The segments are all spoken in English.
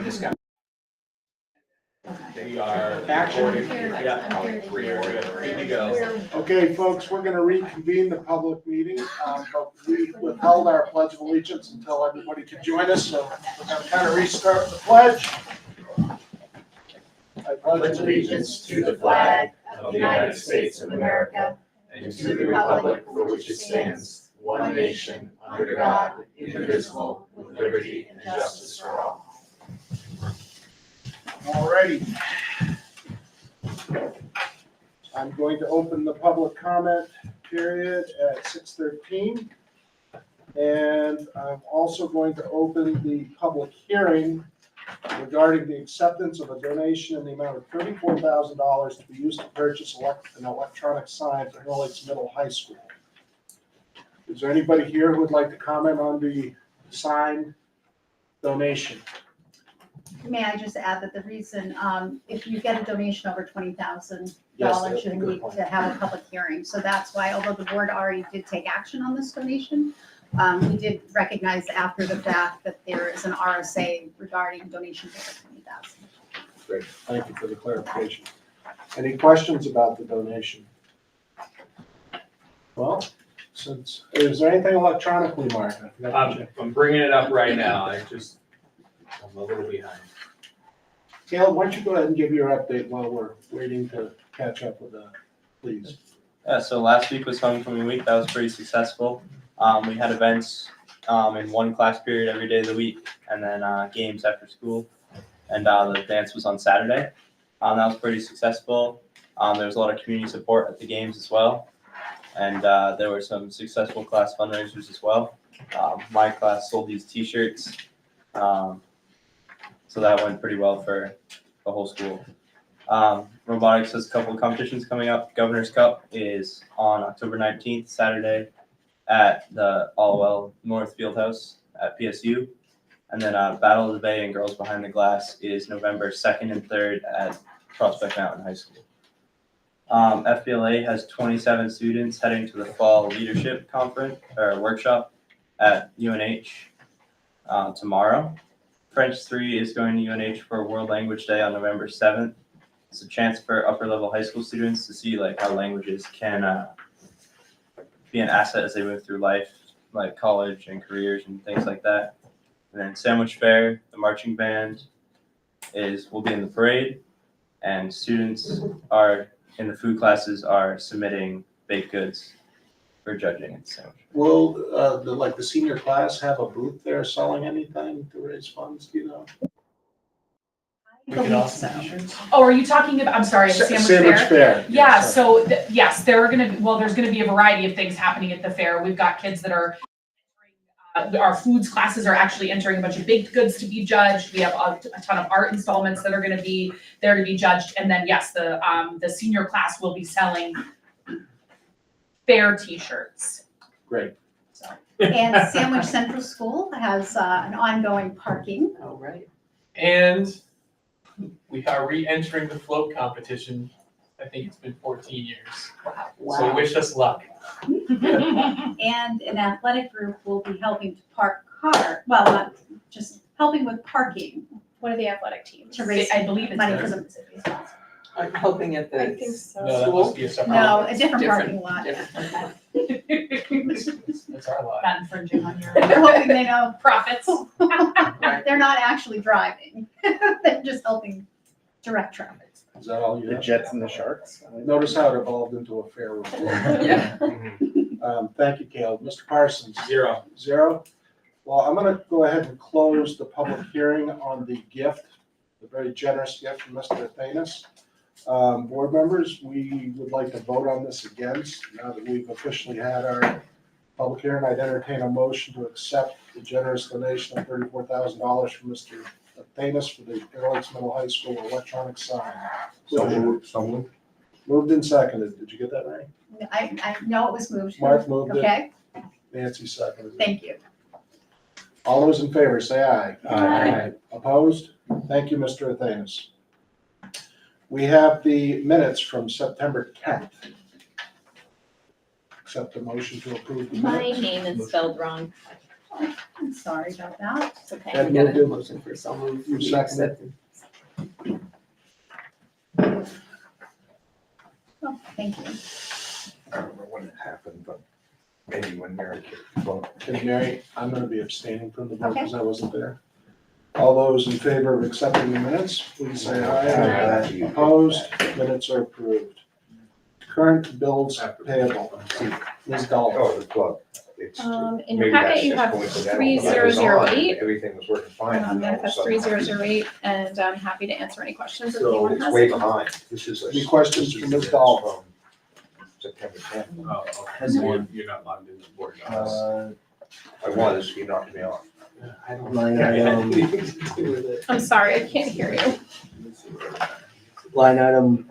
discount. Okay. We are Action. recording. Yeah, we're good to go. Okay, folks, we're going to reconvene the public meeting, but we withheld our pledge of allegiance until everybody could join us, so we're going to kind of restart the pledge. I Pledge allegiance to the flag of the United States of America and to the republic for which it stands, one nation, under God, indivisible, with liberty and justice for all. Alrighty. I'm going to open the public comment period at 6:13. And I'm also going to open the public hearing regarding the acceptance of a donation in the amount of $34,000 to be used to purchase an electronic sign for Hill Lakes Middle High School. Is there anybody here who would like to comment on the sign donation? May I just add that the reason, if you get a donation over $20,000, Yes, you good need point. to have a public hearing. So that's why, although the board already did take action on this donation, we did recognize after the fact that there is an RSA regarding donations over $20,000. Great, thank you for the clarification. Any questions about the donation? Well, is there anything electronically, Mark? I forgot to check. I'm bringing it up right now. I'm a little behind. Caleb, why don't you go ahead and give your update while we're waiting to catch up with that, please? Yeah, so last week was homecoming week. That was pretty successful. We had events in one class period every day of the week, and then games after school. And the dance was on Saturday. That was pretty successful. There was a lot of community support at the games as well. And there were some successful class fundraisers as well. My class sold these T-shirts. So that went pretty well for the whole school. Robotics has a couple of competitions coming up. Governor's Cup is on October 19th, Saturday, at the Allwell North Fieldhouse at PSU. And then Battle of the Bay and Girls Behind the Glass is November 2nd and 3rd at Prospect Mountain High School. FBLA has 27 students heading to the Fall Leadership Conference or workshop at UNH tomorrow. French 3 is going to UNH for World Language Day on November 7th. It's a chance for upper level high school students to see like how languages can be an asset as they move through life, like college and careers and things like that. And then Sandwich Fair, the marching band will be in the parade, and students are in the food classes are submitting baked goods for judging at the sandwich. Will the senior class have a booth there selling anything to raise funds, do you know? I believe so. Oh, are you talking about, I'm sorry, the Sandwich Fair? Yeah, sorry. so, yes, there's gonna be a variety of things happening at the fair. We've got kids that are, our foods classes are actually entering a bunch of baked goods to be judged. We have a ton of art installments that are gonna be there to be judged. And then, yes, the senior class will be selling fair T-shirts. Great. So. And Sandwich Central School has an ongoing parking. Oh, right. And we are re-entering the float competition. I think it's been 14 years. So wish us luck. And an athletic group will be helping to park not just helping with parking What are the athletic teams? to raise I believe it's money for the the. I'm hoping at the. I think so. No, that must be a separate. No, a different Different. parking lot. That's our lot. Not infringing on your They're hoping they know profits. they're not actually driving. They're just helping direct traffic. Is that all you The have? Jets and the Sharks. Notice how it evolved into a fair report. Yeah. Thank you, Caleb. Mr. Parsons? 0. 0? Well, I'm going to go ahead and close the public hearing on the gift, the very generous gift from Mr. Athanas. Board members, we would like to vote on this again. Now that we've officially had our public hearing, I'd entertain a motion to accept the generous donation of $34,000 from Mr. Athanas for the Hill Lakes Middle High School electronic sign. Someone. Moved and seconded. Did you get that right? I know it was moved. Mark moved it. Okay, Nancy seconded it. thank you. All those in favor, say aye. Aye. Opposed? Thank you, Mr. Athanas. We have the minutes from September 10th. Accept a motion to approve the My minutes. name is spelled wrong. I'm sorry about that. It's okay. Have We gotta you- do a motion for so moved. You seconded. Oh, thank you. I don't know when it happened, but maybe when Mary came. Well, Okay, Mary, I'm gonna be abstaining from the vote because I wasn't there. All those in favor of accepting the minutes, please say aye. Aye. Opposed, minutes are approved. Current bills payable. Ms. Dahl. Oh, the plug. It's- In your maybe packet, that's you just have coincidental. 3008. Everything was working fine. and all of a Manifest sudden- 3008, and I'm happy to answer any questions if So anyone it's has. way behind. This is a. Any questions for Ms. Dahl? From September 10th. Oh, okay. You're not logged in the board docs. I was, you knocked me off. I don't Line item, I'm sorry, I can't hear you. line item,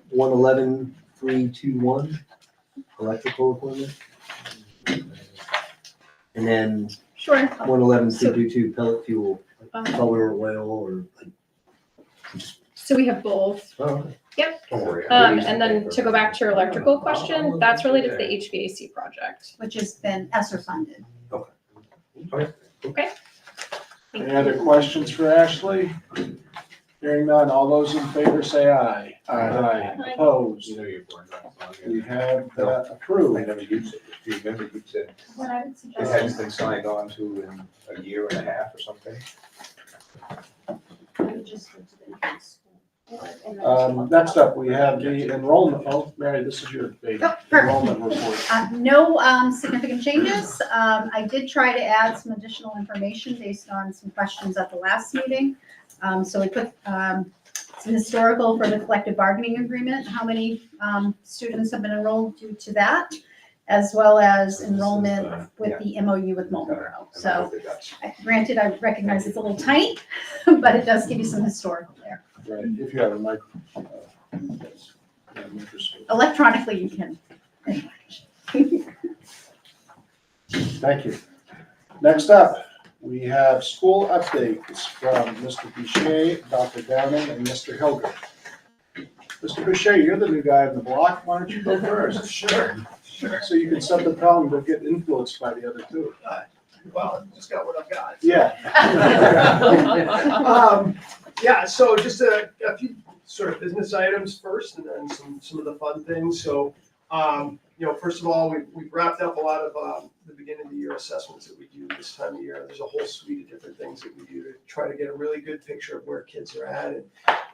111,321, electrical equipment. And then Sure. 111,322, pellet fuel, Um, color, oil, or, So we have both. oh, Don't worry. And then to go back to your electrical question, that's related to the HVAC project. Which has been ESSER funded. Any other questions for Ashley? Hearing none, all those in favor say aye. Aye. Opposed, You know your board docs. we have that I approved. never used it. Do you remember you said What I would it suggest hadn't is, been signed on to in a year and a half or something? I would just go to the entrance school board and then- Next up, we have the enrollment, oh, Mary, this is your baby. Oh, perfect. Enrollment report. No significant changes. I did try to add some additional information based on some questions at the last meeting. So we put some historical for the collective bargaining agreement, how many students have been enrolled due to that, as well as enrollment with the MOU with Marlboro. So granted, I recognize it's a little tight, but it does give you some historical there. Right, if you have a microphone. Electronically, you can. Thank you. Next up, we have school updates from Mr. Boucher, Dr. Downing, and Mr. Hilger. Mr. Boucher, you're the new guy on the block. Why don't you go first? Sure. So you can set the tone, but get influenced by the other two. Well, just got what I've got. Yeah. Yeah, so just a few sort of business items first, and then some of the fun things. So, first of all, we've wrapped up a lot of the beginning of the year assessments that we do this time of year. There's a whole suite of different things that we do to try to get a really good picture of where kids are at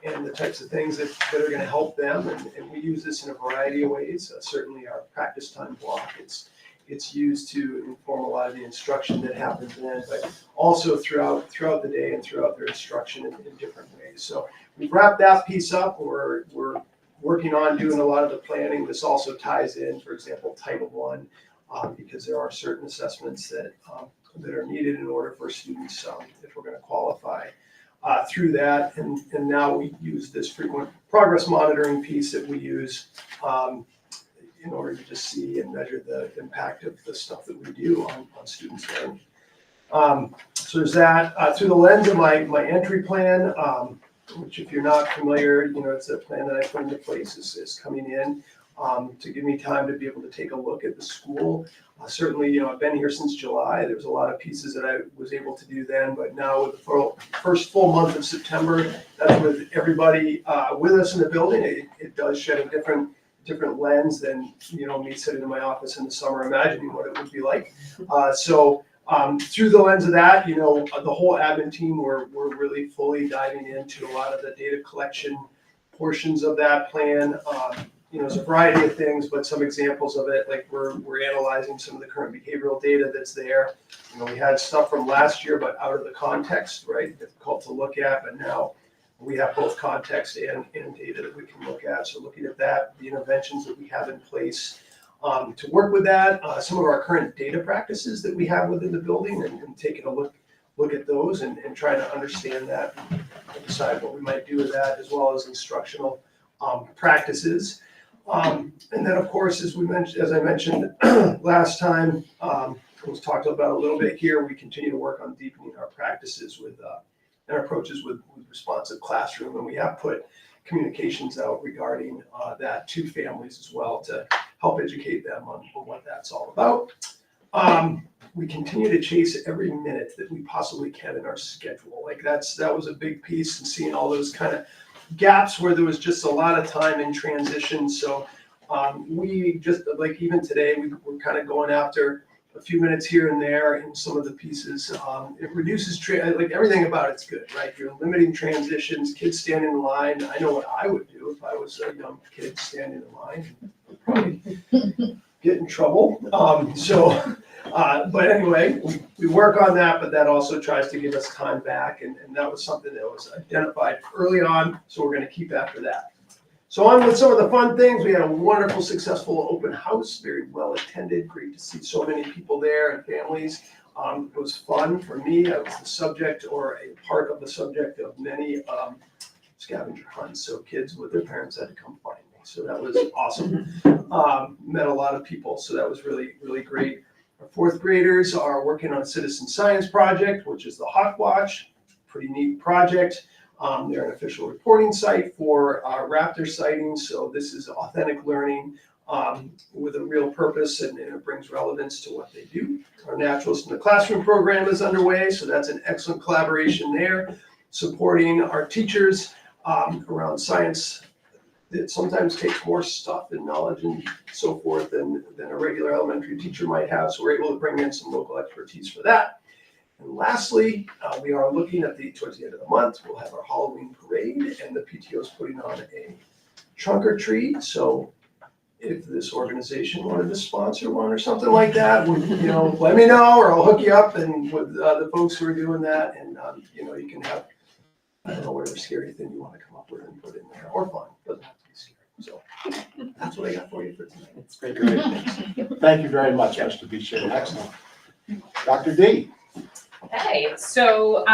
and the types of things that are going to help them. And we use this in a variety of ways. Certainly our practice time block, it's used to inform a lot of the instruction that happens then, but also throughout the day and throughout their instruction in different ways. So we've wrapped that piece up. We're working on doing a lot of the planning. This also ties in, for example, Title I, because there are certain assessments that are needed in order for students, if we're going to qualify through that. And now we use this frequent progress monitoring piece that we use in order to just see and measure the impact of the stuff that we do on students' learning. So there's that. Through the lens of my entry plan, which if you're not familiar, it's a plan that I put into place is coming in to give me time to be able to take a look at the school. Certainly, I've been here since July. There was a lot of pieces that I was able to do then, but now with the first full month of September, that's with everybody with us in the building. It does shed a different lens than, me sitting in my office in the summer imagining what it would be like. Through the lens of that, the whole admin team, we're really fully diving into a lot of the data collection portions of that plan. There's a variety of things, but some examples of it, like we're analyzing some of the current behavioral data that's there. We had stuff from last year, but out of the context, right? Difficult to look at, but now we have both context and data that we can look at. So looking at that, the interventions that we have in place to work with that, some of our current data practices that we have within the building and taking a look at those and trying to understand that and decide what we might do with that, as well as instructional practices. And then, of course, as I mentioned last time, it was talked about a little bit here, we continue to work on deepening our practices and approaches with responsive classroom, and we have put communications out regarding that to families as well to help educate them on what that's all about. we continue to chase every minute that we possibly can in our schedule. Like that was a big piece, and seeing all those kind of gaps where there was just a lot of time in transition. So we just, like even today, we're kind of going after a few minutes here and there in some of the pieces. It reduces, like everything about it's good, right? You're limiting transitions, kids standing in line. I know what I would do if I was a young kid standing in line. Probably get in trouble. But anyway, we work on that, but that also tries to give us time back. And that was something that was identified early on. So we're going to keep after that. So on with some of the fun things, we had a wonderful, successful open house, very well attended. Great to see so many people there and families. It was fun for me. I was the subject or a part of the subject of many scavenger hunts. So kids with their parents had to come find me. So that was awesome. Met a lot of people. So that was really, really great. Our fourth graders are working on a citizen science project, which is the Hawk Watch. Pretty neat project. They're an official reporting site for raptor sightings, so this is authentic learning with a real purpose, and it brings relevance to what they do. Our Naturalist in the Classroom program is underway, so that's an excellent collaboration there, supporting our teachers around science that sometimes takes more stuff and knowledge and so forth than a regular elementary teacher might have, so we're able to bring in some local expertise for that. And lastly, we are looking at towards the end of the month, we'll have our Halloween parade, and the PTO is putting on a trunk or treat. So if this organization wanted to sponsor one or something like that, let me know, or I'll hook you up and with the folks who are doing that. And you can have, I don't know, whatever scary thing you want to come up with and put in there, or fun. Doesn't have to be scary. So that's what I got for you for tonight. That's great. Thank you very much, Mr. Bichet. Excellent. Dr. D. Okay, so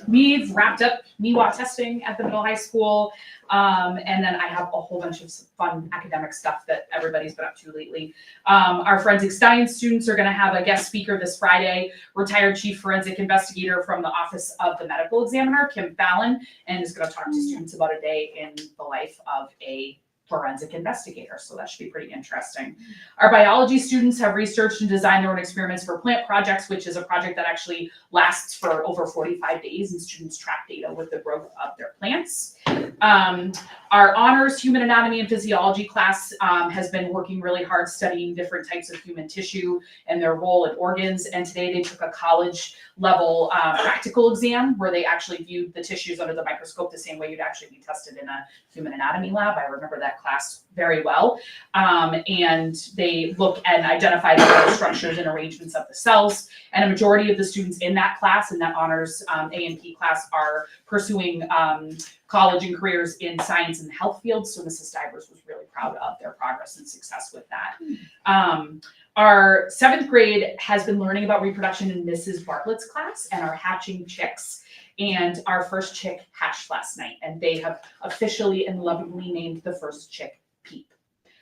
we've wrapped up MIWA testing at the middle high school, and then I have a whole bunch of fun academic stuff that everybody's been up to lately. Our forensic science students are going to have a guest speaker this Friday, retired chief forensic investigator from the Office of the Medical Examiner, Kim Fallon, and is going to talk to students about a day in the life of a forensic investigator, so that should be pretty interesting. Our biology students have researched and designed their own experiments for plant projects, which is a project that actually lasts for over 45 days, and students track data with the growth of their plants. Our honors human anatomy and physiology class has been working really hard studying different types of human tissue and their role in organs, and today they took a college level practical exam where they actually viewed the tissues under the microscope the same way you'd actually be tested in a human anatomy lab. I remember that class very well. And they look and identify the structures and arrangements of the cells. And a majority of the students in that class, in that honors A&P class, are pursuing college and careers in science and health fields. So Mrs. Stivers was really proud of their progress and success with that. Our 7th grade has been learning about reproduction in Mrs. Bartlett's class and are hatching chicks. And our first chick hatched last night, and they have officially and lovingly named the first chick Peep.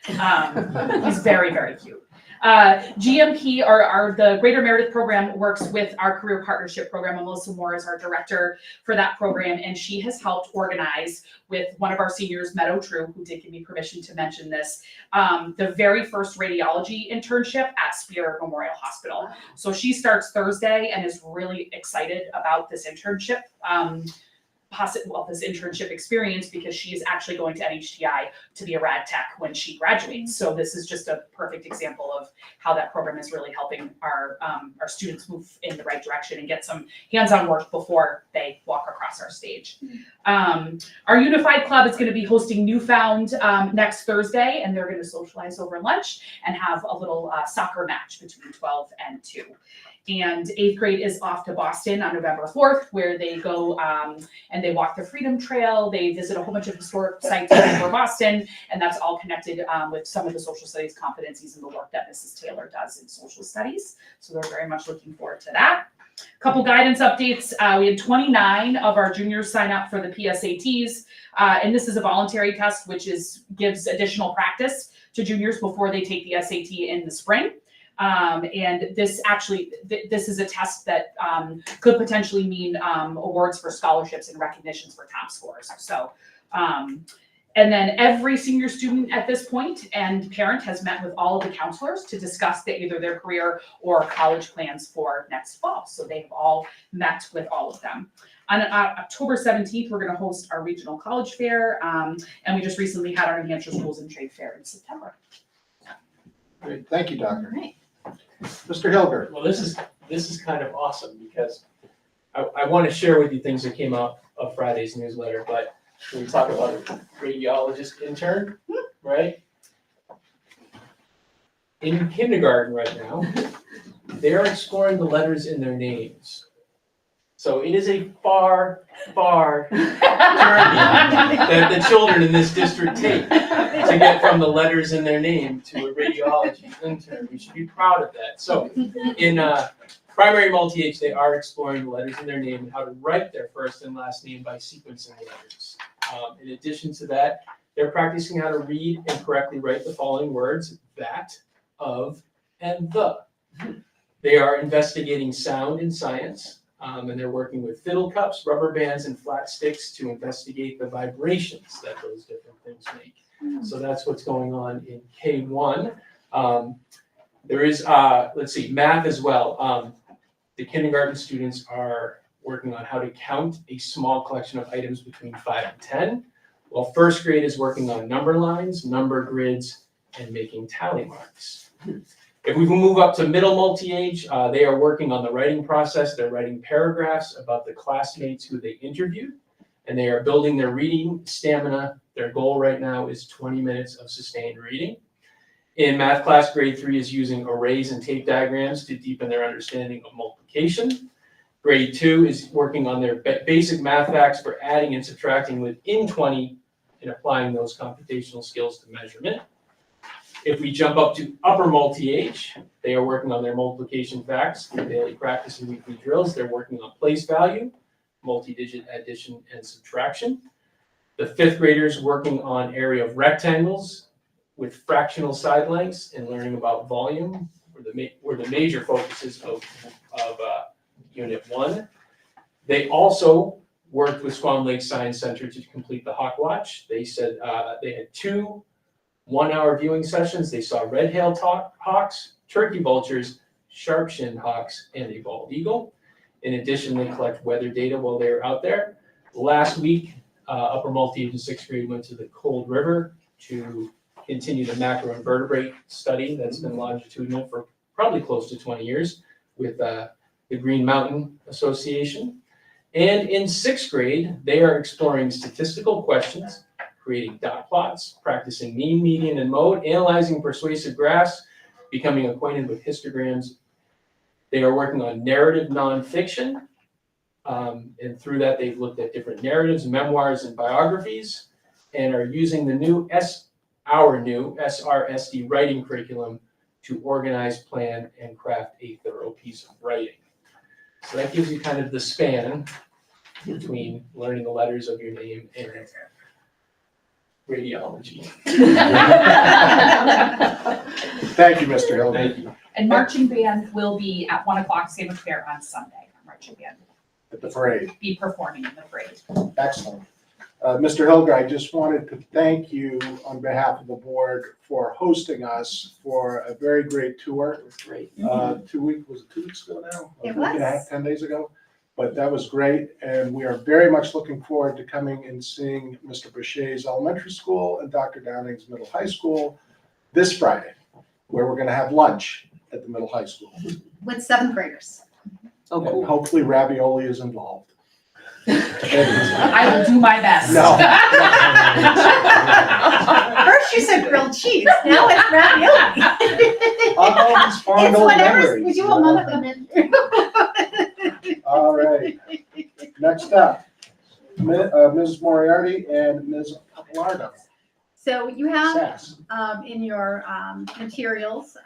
He's very, very cute. GMP, or the Greater Meredith program, works with our career partnership program, and Melissa Moore is our director for that program, and she has helped organize with one of our seniors, Meadow True, who did give me permission to mention this, the very first radiology internship at Spear Memorial Hospital. So she starts Thursday and is really excited about this internship. This internship experience, because she is actually going to NHTI to be a rad tech when she graduates. So this is just a perfect example of how that program is really helping our students move in the right direction and get some hands-on work before they walk across our stage. Our Unified Club is going to be hosting Newfound next Thursday, and they're going to socialize over lunch and have a little soccer match between 12 and 2. And 8th grade is off to Boston on November 4th, where they go and they walk the Freedom Trail. They visit a whole bunch of historic sites for Boston, and that's all connected with some of the social studies competencies and the work that Mrs. Taylor does in social studies. So they're very much looking forward to that. Couple guidance updates. We had 29 of our juniors sign up for the PSATs, and this is a voluntary test, which gives additional practice to juniors before they take the SAT in the spring. And this is a test that could potentially mean awards for scholarships and recognitions for top scores. So, And then every senior student at this point and parent has met with all of the counselors to discuss either their career or college plans for next fall. So they've all met with all of them. On October 17th, we're going to host our regional college fair, and we just recently had our New Hampshire Schools and Trade Fair in September. Great, thank you, All Doctor. right. Mr. Hilger. Well, this is kind of awesome because I want to share with you things that came out of Friday's newsletter, but when we talk about a radiologist intern, right? In kindergarten right now, they are exploring the letters in their names. So it is a far journey that the children in this district take to get from the letters in their name to a radiology intern. We should be proud of that. So in primary multi-age, they are exploring the letters in their name and how to write their first and last name by sequencing the letters. In addition to that, they're practicing how to read and correctly write the following words: that, of, and the. They are investigating sound in science. And they're working with fiddle cups, rubber bands, and flat sticks to investigate the vibrations that those different things make. So that's what's going on in K1. There is, math as well. The kindergarten students are working on how to count a small collection of items between 5 and 10, while first grade is working on number lines, number grids, and making tally marks. If we can move up to middle multi-age, they are working on the writing process. They're writing paragraphs about the classmates who they interviewed, and they are building their reading stamina. Their goal right now is 20 minutes of sustained reading. In math class, grade 3 is using arrays and tape diagrams to deepen their understanding of multiplication. Grade 2 is working on their basic math facts for adding and subtracting within 20 and applying those computational skills to measurement. If we jump up to upper multi-age, they are working on their multiplication facts through daily practice and weekly drills. They're working on place value, multi-digit addition and subtraction. The 5th graders working on area of rectangles with fractional side lengths and learning about volume, where the major focuses of Unit 1. They also worked with Squam Lake Science Center to complete the Hawk Watch. They said they had 2 1-hour viewing sessions. They saw red-tailed hawks, turkey vultures, sharp-shinned hawks, and a bald eagle. In addition, they collect weather data while they were out there. Last week, upper multi-age and 6th grade went to the Cold River to continue the macroinvertebrate study that's been longitudinal for probably close to 20 years with the Green Mountain Association. And in 6th grade, they are exploring statistical questions, creating dot plots, practicing mean, median, and mode, analyzing persuasive graphs, becoming acquainted with histograms. They are working on narrative nonfiction, and through that they've looked at different narratives, memoirs, and biographies, and are using the our new SRSD writing curriculum to organize, plan, and craft a thorough piece of writing. So that gives you kind of the span between learning the letters of your name and radiology. Thank you, Mr. Hilger. Thank you. And marching band will be at 1 o'clock, same with fair on Sunday. Our marching band At the parade. be performing in the parade. Excellent. Mr. Hilger, I just wanted to thank you on behalf of the board for hosting us for a very great tour. It was great. 2 weeks, was it 2 weeks ago now? It A week and a half, was. 10 days ago. But that was great, and we are very much looking forward to coming and seeing Mr. Boucher's elementary school and Dr. Downing's middle high school this Friday, where we're gonna have lunch at the middle high school. With 7th graders. Oh, And cool. hopefully ravioli is involved. I will do my best. No. First you said grilled cheese, now it's ravioli. It's fond It's old whatever, memories. you want to come in. All right, next up, Ms. Moriarty and Ms. Papalardo. So you have Sass. in your materials,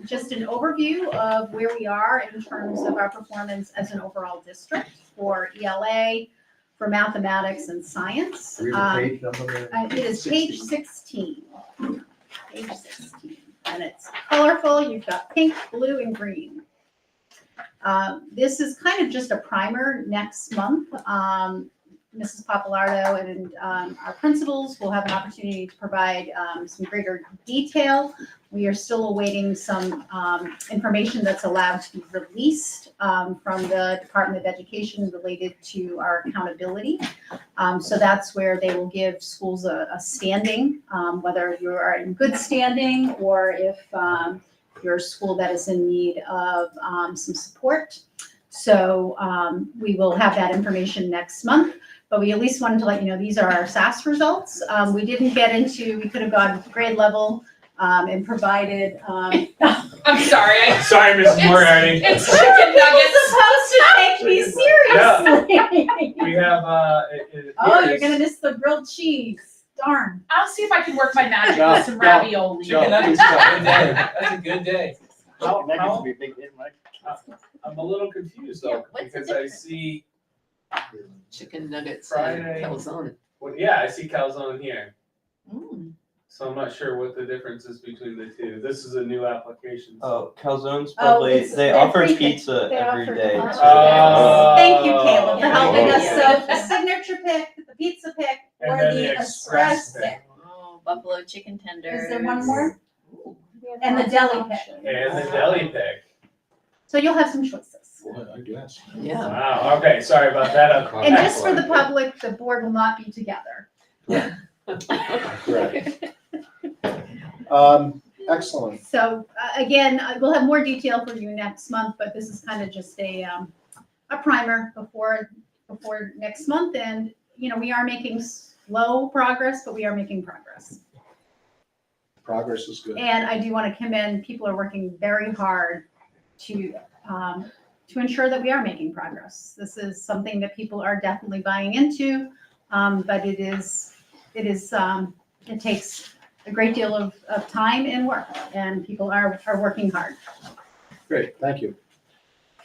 just an overview of where we are in terms of our performance as an overall district for ELA, for mathematics and science. Read the page number. It is page 16. Page 16, and it's colorful. You've got pink, blue, and green. This is kind of just a primer. Next month, Mrs. Papalardo and our principals will have an opportunity to provide some greater detail. We are still awaiting some information that's allowed to be released from the Department of Education related to our accountability. So that's where they will give schools a standing, whether you are in good standing or if you're a school that is in need of some support. So we will have that information next month, but we at least wanted to let you know these are our SAS results. We didn't get into, we could have gone grade level and provided. I'm sorry. Sorry, Mrs. Moriarty. It's chicken You're nuggets. supposed to take me seriously. We have, Oh, you're gonna miss the grilled cheese. Darn. I'll see if I can work my magic No, with some no. ravioli. Chicken nuggets, that's a good day. That's a good day. How- be a big hit, Mike. I'm a little confused though, What's the because I see, Chicken nuggets Friday. and calzone. well, yeah, I see calzone here. Mm. So I'm not sure what the difference is between the two. This is a new application. Oh, calzone's Oh, probably, it's- they they're offer free- pizza they every offer- day. Oh. Oh. Thank you, Caleb, for helping us. Yeah. So the signature pick, the pizza pick, And or then the express pick. Oh, buffalo chicken tenders. Is there one more? And the deli pick. And the deli pick. So you'll have some choices. Well, I guess. Yeah. Wow, okay, sorry about that. And just for the public, the board will not be together. Right. Excellent. So again, we'll have more detail for you next month, but this is kind of just a primer before next month. And, you know, we are making slow progress, but we are making progress. Progress is good. And I do want to commend, people are working very hard to ensure that we are making progress. This is something that people are definitely buying into, but it takes a great deal of time and work, and people are working hard. Great, thank you.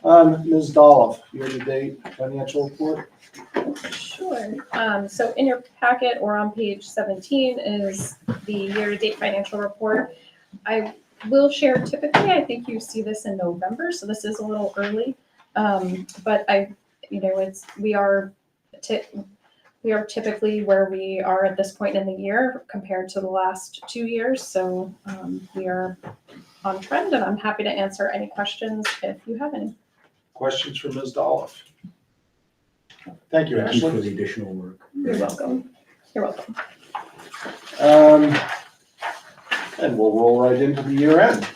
Ms. Dolph, year-to-date financial report? Sure. So in your packet or on page 17 is the year-to-date financial report. I will share typically, I think you see this in November, so this is a little early. But we are typically where we are at this point in the year compared to the last 2 years. So we are on trend, and I'm happy to answer any questions if you have any. Questions for Ms. Dolph? Thank you, Thank you for Ashley. the additional work. You're welcome. You're welcome. And we'll roll right into the year end.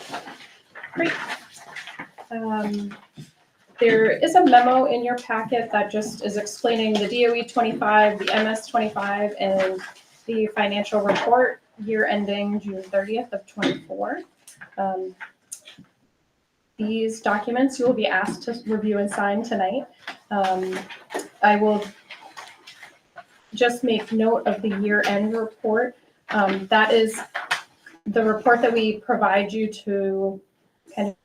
There is a memo in your packet that just is explaining the DOE 25, the MS 25, and the financial report year ending June 30th of 24. These documents you will be asked to review and sign tonight. I will just make note of the year-end report. That is the report that we provide you to kind of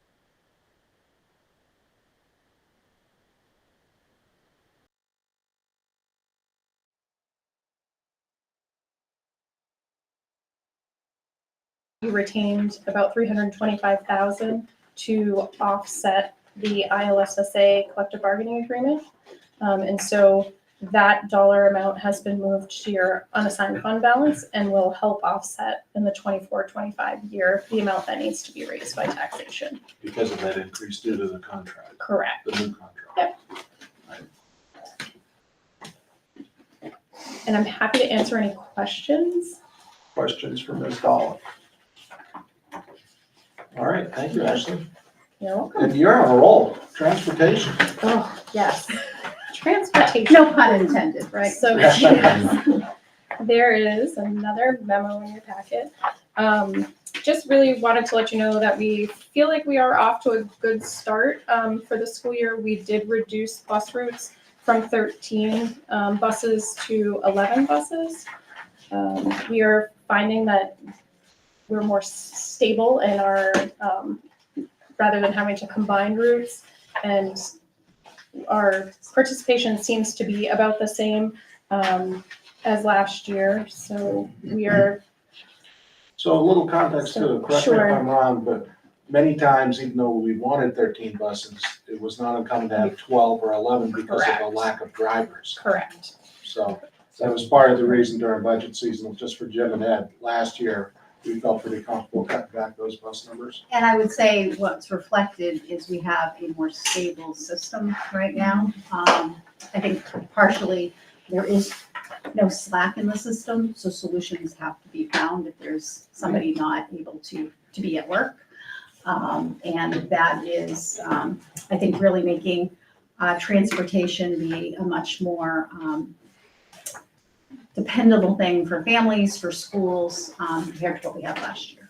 you retained about $325,000 to offset the ILSD collective bargaining agreement. And so that dollar amount has been moved to your unassigned fund balance and will help offset in the 24-25 year the amount that needs to be raised by taxation. Because of that increase due to the contract, Correct. the new contract. And I'm happy to answer any questions. Questions for Ms. Dolph? All right, thank you, Ashley. You're welcome. And you're on a roll, transportation. Oh, yes. Transportation. No pun intended, right? So yes, there is another memo in your packet. Just really wanted to let you know that we feel like we are off to a good start for the school year. We did reduce bus routes from 13 buses to 11 buses. We are finding that we're more stable in our, rather than having to combine routes, and our participation seems to be about the same as last year. So we are. So a little context too, correct me if Sure. I'm wrong, but many times, even though we wanted 13 buses, it was not uncommon to have 12 or 11 because of the Correct. lack of drivers. Correct. So that was part of the reason during budget season, just for Jim and Ed. Last year, we felt pretty comfortable cutting back those bus numbers. And I would say what's reflected is we have a more stable system right now. I think partially there is no slack in the system, so solutions have to be found if there's somebody not able to be at work. And that is, I think, really making transportation be a much more dependable thing for families, for schools, compared to what we had last year.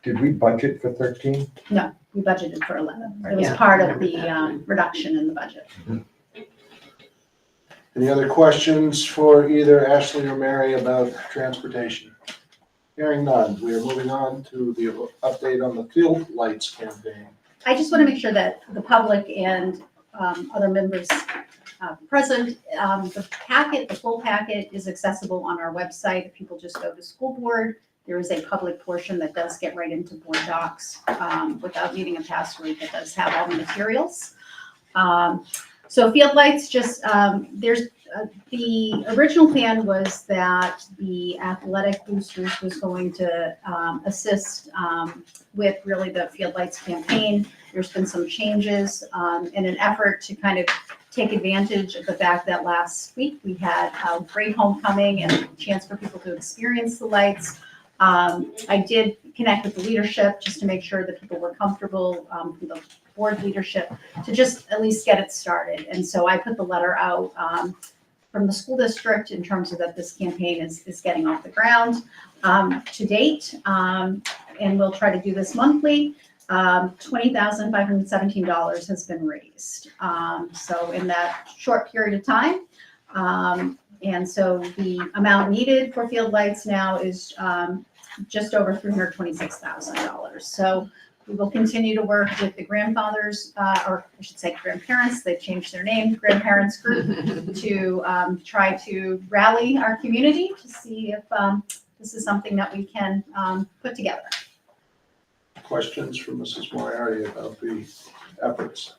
Did we budget for 13? No, we budgeted for 11. It was Yeah. part of the reduction in the budget. Any other questions for either Ashley or Mary about transportation? Hearing none, we are moving on to the update on the field lights campaign. I just want to make sure that the public and other members present, the packet, the full packet is accessible on our website. If people just go to school board, there is a public portion that does get right into board docs without needing a password, that does have all the materials. So field lights, just the original plan was that the athletic boosters was going to assist with really the field lights campaign. There's been some changes in an effort to kind of take advantage of the fact that last week we had a great homecoming and a chance for people to experience the lights. I did connect with the leadership just to make sure that people were comfortable, from the board leadership, to just at least get it started. And so I put the letter out from the school district in terms of that this campaign is getting off the ground to date. And we'll try to do this monthly. $20,517 has been raised. So in that short period of time. And so the amount needed for field lights now is just over $326,000. So we will continue to work with the grandfathers, or I should say grandparents, they've changed their name, grandparents group, to try to rally our community to see if this is something that we can put together. Questions for Mrs. Moriarty about the efforts?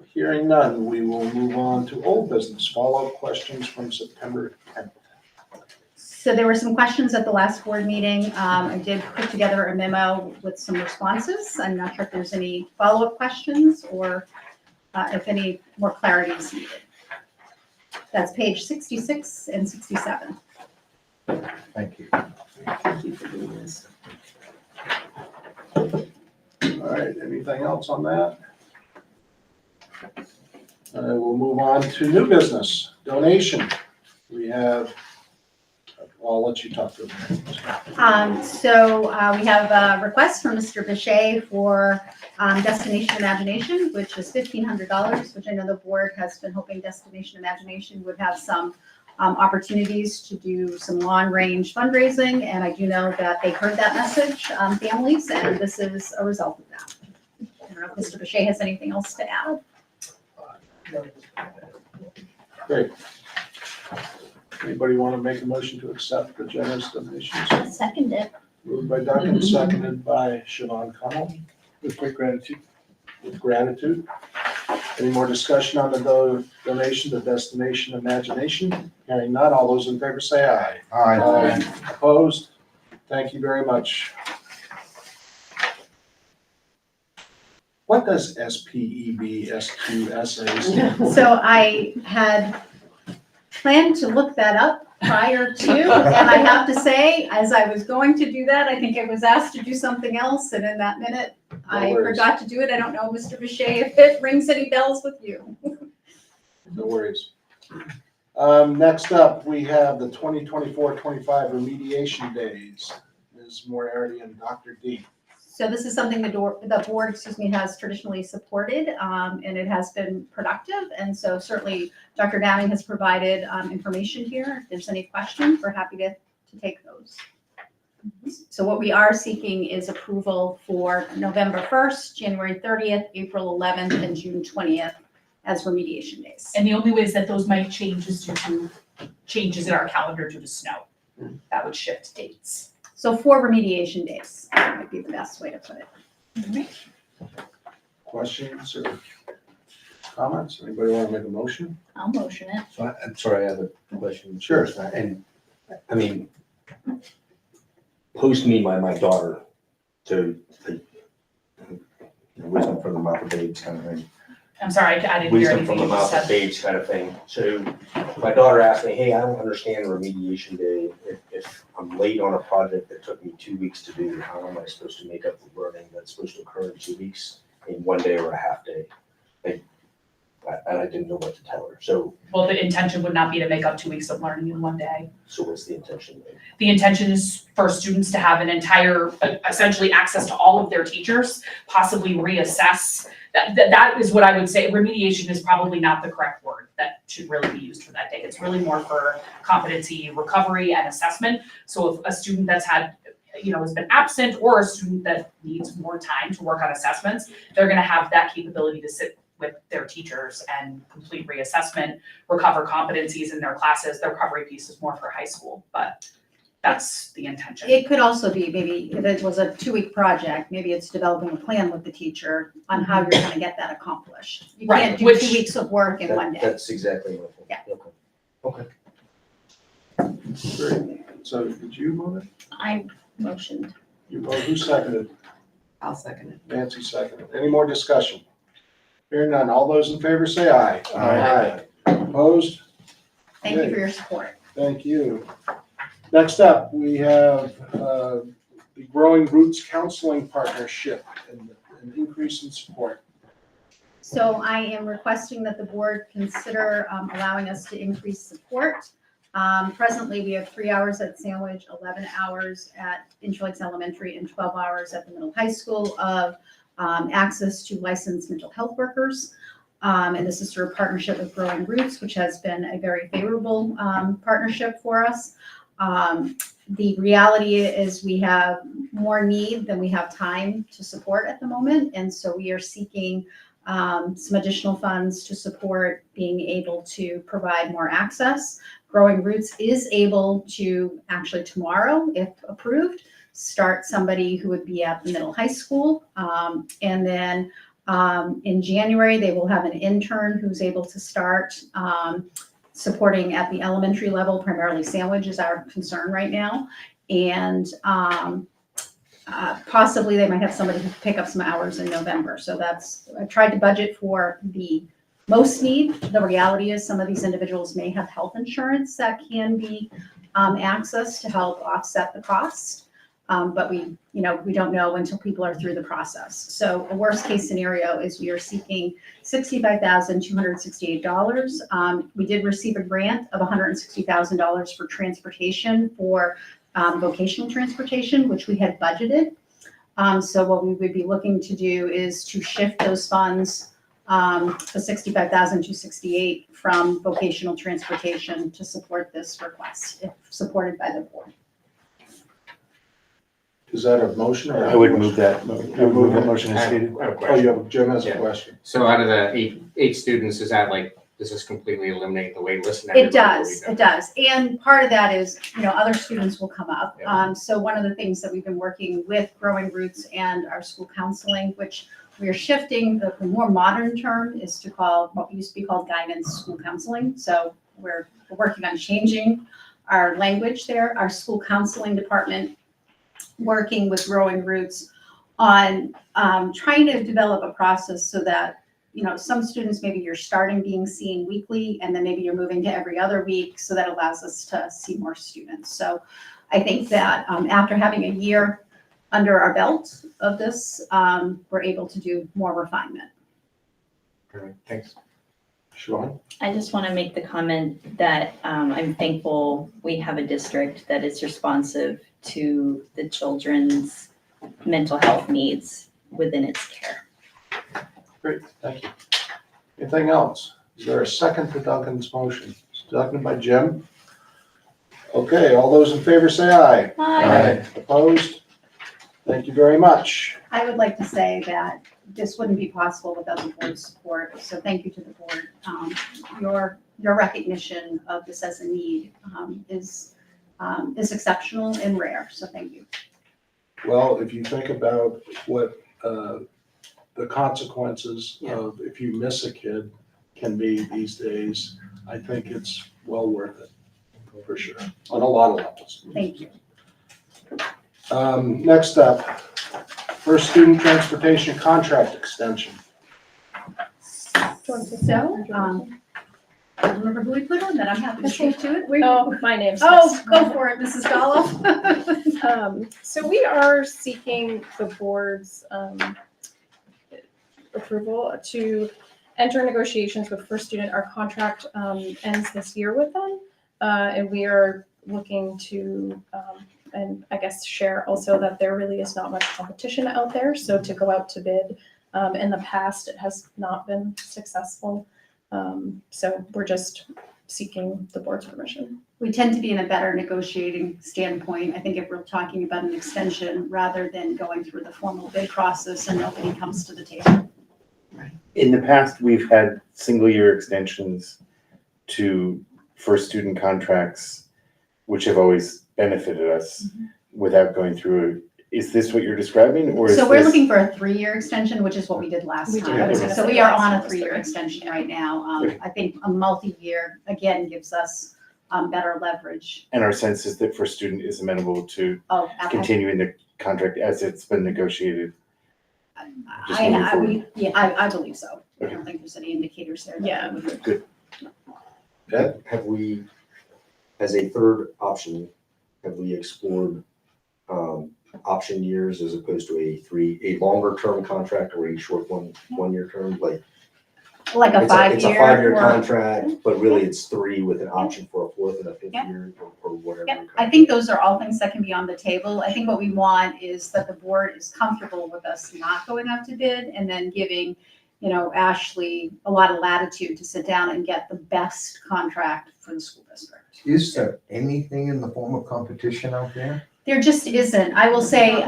Hearing none, we will move on to old business. Follow-up questions from September 10th. So there were some questions at the last board meeting. I did put together a memo with some responses. I'm not sure if there's any follow-up questions or if any more clarity is needed. That's page 66 and 67. Thank you. Thank you for doing this. All right, anything else on that? We'll move on to new business, donation. We have, I'll let you talk to them. So we have a request from Mr. Bichet for Destination Imagination, which is $1,500, which I know the board has been hoping Destination Imagination would have some opportunities to do some long-range fundraising. And I do know that they heard that message, families, and this is a result of that. I don't know if Mr. Bichet has anything else to add. Great. Anybody want to make a motion to accept the generous donations? Second it. Moved by Duncan, seconded by Siobhan Connell. With great gratitude. With gratitude. Any more discussion on the donation to Destination Imagination? Hearing none, all those in favor say aye. Aye. Opposed? Thank you very much. What does SPEBSQSA stand for? So I had planned to look that up prior to, and I have to say, as I was going to do that, I think I was asked to do something else, and in that minute, I worries. forgot to do it. I don't know, Mr. Bichet, if it rings any bells with you. No worries. Next up, we have the 2024-25 remediation days. Ms. Moriarty and Dr. D. So this is something the board, has traditionally supported, and it has been productive. And so certainly Dr. Downing has provided information here. If there's any questions, we're happy to take those. So what we are seeking is approval for November 1st, January 30th, April 11th, and June 20th as remediation days. And the only ways that those might change is due to changes in our calendar due to snow. That would shift dates. So 4 remediation days might be the best way to put it. Questions or comments? Anybody want to make a motion? I'll motion it. So I'm sorry, I have a question. Sure. And, I mean, post me my daughter to, wisdom from the mouth of babes kind of thing. I'm sorry, I didn't hear Wisdom anything from the you just mouth of said. babes kind of thing. So my daughter asked me, hey, I don't understand remediation day. If I'm late on a project that took me 2 weeks to do, how am I supposed to make up the learning that's supposed to occur in 2 weeks in 1 day or a half day? And I didn't know what to tell her. So Well, the intention would not be to make up 2 weeks of learning in 1 day. what's the intention then? The intention is for students to have an entire, essentially access to all of their teachers, possibly reassess. That is what I would say. Remediation is probably not the correct word that should really be used for that day. It's really more for competency recovery and assessment. So if a student that's had, has been absent, or a student that needs more time to work on assessments, they're gonna have that capability to sit with their teachers and complete reassessment, recover competencies in their classes. The recovery piece is more for high school, but that's the intention. It could also be, maybe if it was a 2-week project, maybe it's developing a plan with the teacher on how you're gonna get that accomplished. You Right, can't do which- 2 weeks of work in 1 day. That's exactly my point. Yeah. Okay. Great. So did you move it? I motioned. Who seconded? I'll second it. Nancy seconded. Any more discussion? Hearing none. All those in favor say aye. Aye. Opposed? Thank you for your support. Thank you. Next up, we have the Growing Roots Counseling Partnership and an increase in support. So I am requesting that the board consider allowing us to increase support. Presently, we have 3 hours at Sandwich, 11 hours at Interlakes Elementary, and 12 hours at the middle high school of access to licensed mental health workers. And this is through a partnership with Growing Roots, which has been a very favorable partnership for us. The reality is we have more need than we have time to support at the moment. And so we are seeking some additional funds to support being able to provide more access. Growing Roots is able to actually tomorrow, if approved, start somebody who would be at the middle high school. And then in January, they will have an intern who's able to start supporting at the elementary level. Primarily Sandwich is our concern right now. And possibly they might have somebody who can pick up some hours in November. So I tried to budget for the most need. The reality is some of these individuals may have health insurance that can be accessed to help offset the cost. But we don't know until people are through the process. So a worst case scenario is we are seeking $65,268. We did receive a grant of $160,000 for transportation for vocational transportation, which we had budgeted. So what we would be looking to do is to shift those funds, the $65,268 from vocational transportation to support this request, if supported by the board. Is that a motion or? I would move that. You move the motion as stated? I have a Oh, question. Jim has a Yeah. question. So out of the eight students, is that like, does this completely eliminate the wait list? and It everybody will does, be done? it does. And part of that is, other students will come up. Yeah. So one of the things that we've been working with Growing Roots and our school counseling, which we are shifting, the more modern term is to call what used to be called guidance school counseling. So we're working on changing our language there. Our school counseling department, working with Growing Roots on trying to develop a process so that some students, maybe you're starting being seen weekly, and then maybe you're moving to every other week. So that allows us to see more students. So I think that after having a year under our belt of this, we're able to do more refinement. Perfect. Thanks. Siobhan? I just want to make the comment that I'm thankful we have a district that is responsive to the children's mental health needs within its care. Great, thank you. Anything else? Is there a second to Duncan's motion? Seconded by Jim. Okay, all those in favor say aye. Aye. Opposed? Thank you very much. I would like to say that this wouldn't be possible without the board's support. So thank you to the board. Your recognition of this as a need is exceptional and rare. So thank you. Well, if you think about what the consequences of if you miss a kid, can be these days, I think it's well worth it, for sure, on a lot of levels. Thank you. Next up, first student transportation contract extension. So, I don't remember who we put on that. I'm happy to speak to it. Oh, my name's. Oh, go for it, Mrs. Golloff. So we are seeking the board's approval to enter negotiations with First Student. Our contract ends this year with them. And we are looking to, and I guess share also that there really is not much competition out there. So to go out to bid, in the past, it has not been successful. So we're just seeking the board's permission. We tend to be in a better negotiating standpoint, I think, if we're talking about an extension rather than going through the formal bid process and nobody comes to the table. In the past, we've had single-year extensions to first student contracts, which have always benefited us without going through. Is this what you're describing, or is So we're this- looking for a 3-year extension, which is what we did last We did. time. I was gonna So say we are last on time a was 3-year 3. extension right now. Okay. I think a multi-year, again, gives us better leverage. And our sense is that first student is amenable to Oh, continuing the contract as it's been negotiated. Just moving I believe so. I Okay. don't think there's any indicators there. that Yeah. would- Have we, as a third option, have we explored option years as opposed to a longer term contract or a short one-year term? Like Like a it's a 5-year. 5-year or- contract, but really it's 3 with an option for a 4th and a 5th Yeah. year or whatever. Yeah, I think those are all things that can be on the table. I think what we want is that the board is comfortable with us not going out to bid and then giving, Ashley a lot of latitude to sit down and get the best contract for the school district. Is there anything in the form of competition out there? There just isn't. I will say,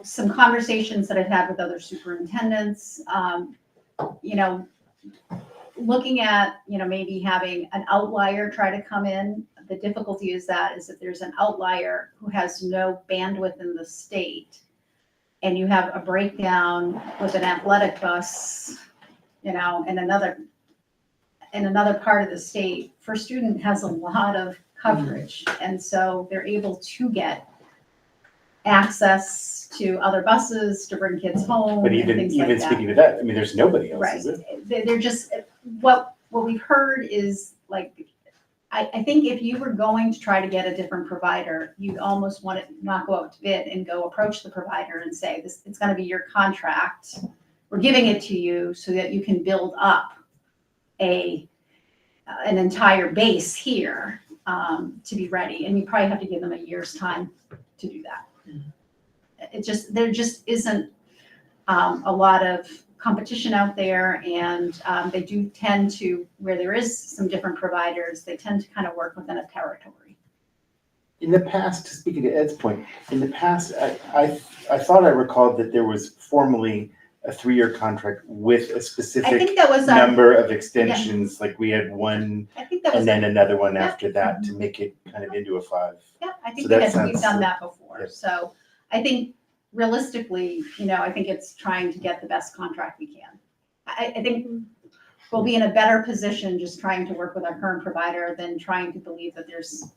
some conversations that I've had with other superintendents, looking at, maybe having an outlier try to come in. The difficulty is if there's an outlier who has no bandwidth in the state and you have a breakdown with an athletic bus, in another part of the state, First Student has a lot of coverage. And so they're able to get access to other buses to bring kids home But and even things like that. speaking to that, I mean, there's nobody else, Right. is it? They're just, what we've heard is like, I think if you were going to try to get a different provider, you'd almost want to not go out to bid and go approach the provider and say, it's gonna be your contract. We're giving it to you so that you can build up an entire base here, to be ready. And you probably have to give them a year's time to do that. There just isn't a lot of competition out there, and they do tend to, where there is some different providers, they tend to kind of work within a territory. In the past, speaking to Ed's point, in the past, I thought I recalled that there was formally a 3-year contract with a I specific think that was, number of extensions, like we had one I think that was, and then another one Yeah. after that to make it kind of into a 5. yeah, I think So that we've sounds- done that before. yeah. So I think realistically, I think it's trying to get the best contract we can. I think we'll be in a better position just trying to work with our current provider than trying to believe that there's,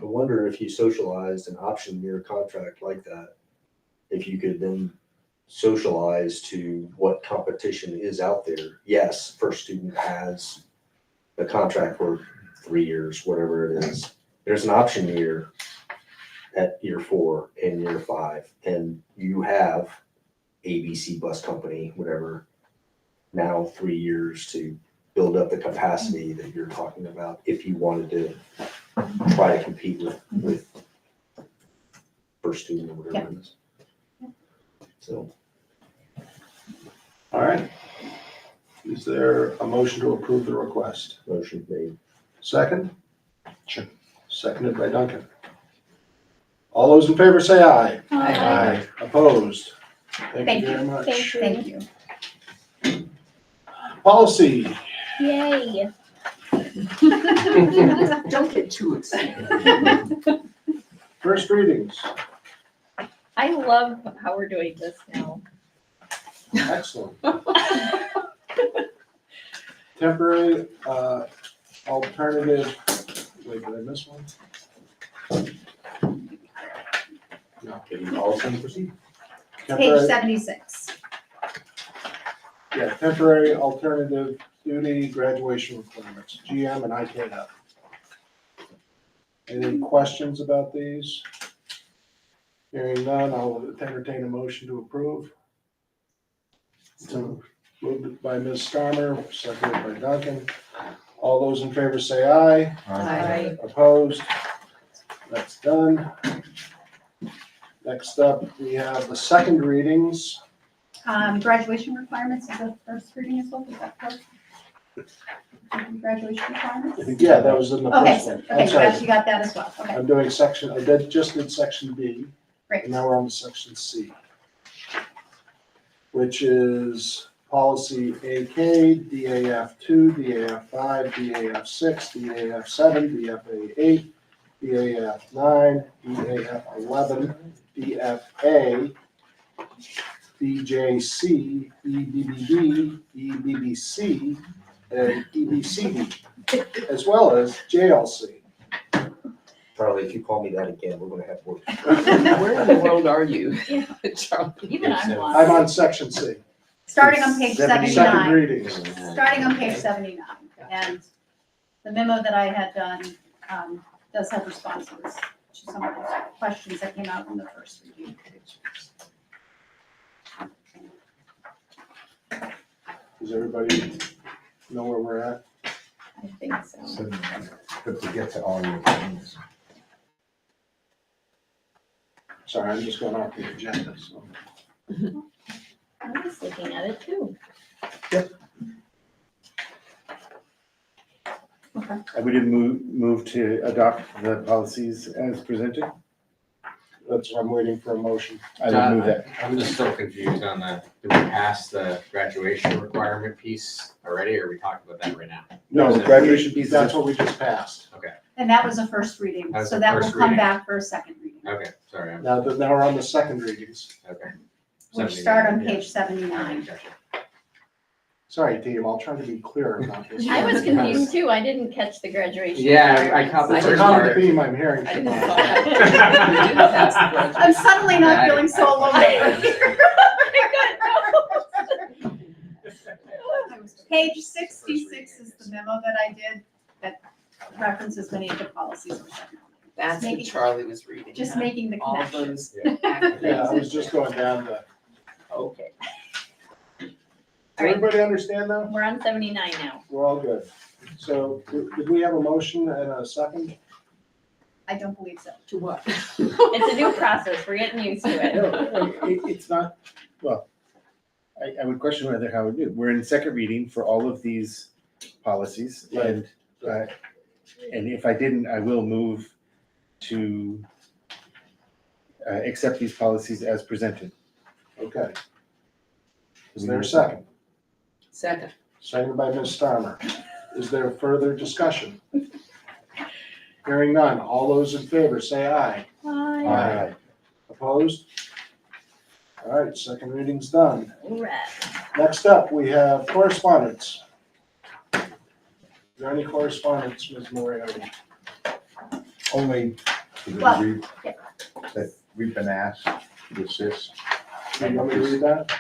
I wonder if you socialized an option year contract like that, if you could then socialize to what competition is out there. Yes, First Student has the contract for 3 years, whatever it is. There's an option year at year 4 and year 5, and you have ABC Bus Company, whatever, now 3 years to build up the capacity that you're talking about if you wanted to try to compete with First Student or whatever it is. So. All right. Is there a motion to approve the request? Motion made. Second? Sure. Seconded by Duncan. All those in favor say aye. Aye. Opposed? Thank Thank you very much. Thank you. thank you. Policy. Yay. Don't get too excited. First readings. I love how we're doing this now. Excellent. temporary, alternative, wait, did I miss one? No. Policy and procedure. Page Temporary, 76. yeah, temporary alternative duty graduation requirements, GM and IKF. Any questions about these? Hearing none, I'll entertain a motion to approve. So moved by Ms. Starmer, seconded by Duncan. All those in favor say aye. Aye. Opposed? That's done. Next up, we have the second readings. Graduation requirements is the first reading as well, is that correct? Graduation requirements? Yeah, that was in the Okay, first so, one. okay, I'm sorry. you got that as well, okay, I'm doing just did section B, great. and now we're on to section C, which is policy AK, DAF2, DAF5, DAF6, DAF7, DFA8, DAF9, DAF11, DFA, DJC, EBBB, EBBC, and EBCD, as well as JLC. Charlie, if you call me that again, we're gonna have work. Where in the world are you, Charlie? Even I'm I'm lost. on section C. Starting on page Second 79, readings. starting on page 79. And the memo that I had done does have responses to some of the questions that came out in the first review. Does everybody know where we're at? I think so. So, but to get to all your things. Sorry, I'm just going off the agenda, so. I was looking at it too. I would move to adopt the policies as presented. That's what I'm waiting for a motion. I would move that. I'm just still confused on the, did we pass the graduation requirement piece already, or are we talking about that right now? No, the graduation piece is- That's what we just passed. And that was a first reading, That was so the that will first come reading. back for a second reading. Okay, sorry, Now we're on the second readings. okay. We'll start on 79, page 79. Gotcha. Sorry, team, I'll try to be clearer about this. I was confused too. I didn't catch the graduation. Yeah, I caught the It's a first common part. theme I'm hearing. I didn't tonight. follow. I'm suddenly not feeling so alone. Page 66 is the memo that I did that references many of the policies. That's what Maybe- Charlie was reading. Just huh? making the All connection. those. Yeah, I was just going down the, Okay. does everybody understand now? We're on 79 now. We're all good. So did we have a motion and a second? I don't believe so. To what? It's a new process. We're getting used to it. No, it's not, well, I would question whether how we do. We're in second reading for all of these policies, and if I didn't, I will move to accept these policies as presented. Okay. Is there a second? Second. Seconded by Ms. Starmer. Is there further discussion? Hearing none. All those in favor say aye. Hi. Opposed? All right, second reading's done. Right. Next up, we have correspondence. Is there any correspondence, Ms. Moriarty? Only to the Well, degree that we've been asked to assist. Do you want me to read that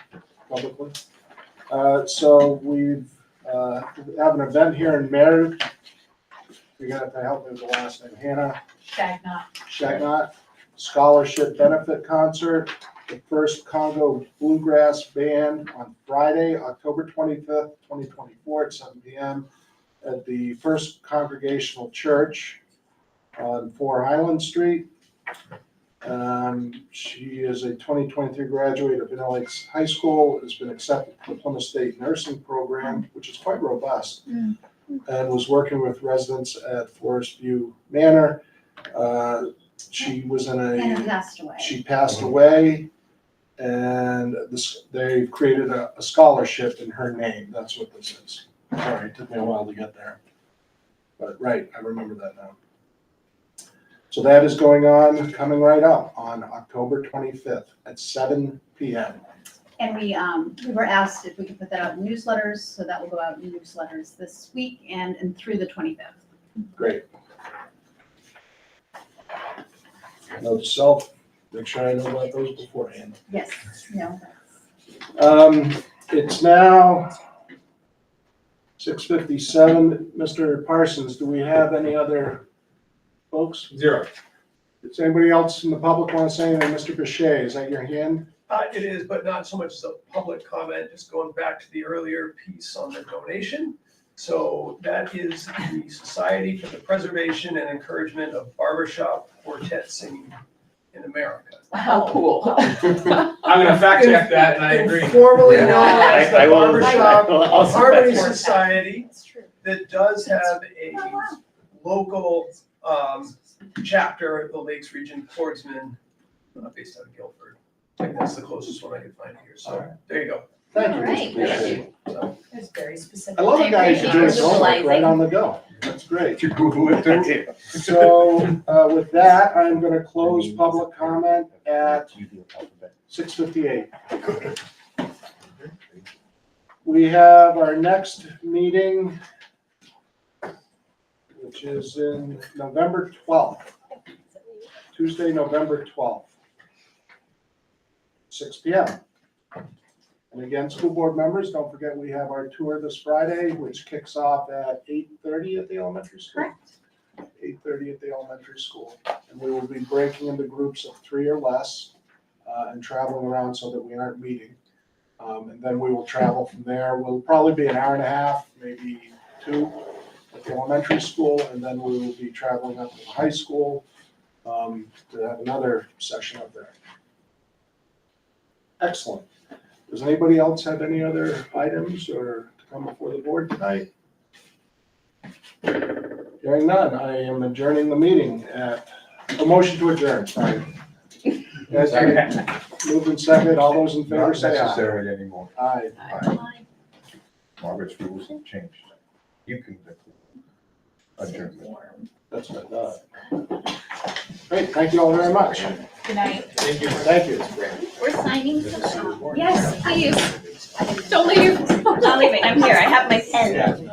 publicly? So we've, have an event here in Meredith. You're gonna have to help me with the last name, Hannah Shagnot, Scholarship Benefit Concert, the first Congo Bluegrass Band on Friday, October 25th, 2024 at 7 p.m. at the First Congregational Church on 4 Highland Street. She is a 2023 graduate of Inner Lakes High School, has been accepted to the Plymouth State Nursing Program, which is quite robust, and was working with residents at Forest View Manor. She was in And a, passed away. she passed away, and they created a scholarship in her name. That's what this is. Sorry, it took me a while to get there. But right, I remember that now. So that is going on, coming right up on October 25th at 7 p.m. And we were asked if we could put that out in newsletters, so that will go out in newsletters this week and through the 25th. Great. Note to self, make sure I know about those beforehand. Yes, no. It's now 6:57. Mr. Parsons, do we have any other folks? Zero. Does anybody else in the public want to say anything? Mr. Boucher, is that your hand? It is, but not so much as a public comment, just going back to the earlier piece on the donation. So that is the Society for the Preservation and Encouragement of Barbershop Quartet Singing in America. How cool. I'm gonna fact check that and I agree. Informally known as I the will- Barbershop I'll- Harmony Society That's true. that does have a local chapter at the Lakes Region Portsmouth, based out of Guilford. I think that's the closest one I could find here, so there you go. Thank you. All right. Appreciate it. So, It's very specific. I love the guy who appreciate doing his you homework right visualizing. on the go. That's great. To Google it. So with that, I'm going to close public comment at 6:58. We have our next meeting, which is in November 12th, Tuesday, November 12th, 6 PM. And again, school board members, don't forget we have our tour this Friday, which kicks off at 8:30 at the elementary school. Correct. 8:30 at the elementary school. And we will be breaking into groups of 3 or less and traveling around so that we aren't meeting. And then we will travel from there. We'll probably be an hour and a half, maybe 2 at the elementary school, and then we will be traveling up to the high school to have another session up there. Excellent. Does anybody else have any other items or to come before the board tonight? Hearing none, I am adjourning the meeting at, a motion to adjourn, sorry. Guys, moved and seconded, all those in favor Not say aye. necessary anymore. Aye. Margaret's rules have changed. You can adjourn. That's what I thought. Great, thank you all very much. Good night. Thank you. Thank you. We're signing something. Yes, please. Don't leave. I'm not leaving, I'm here, I have my pen.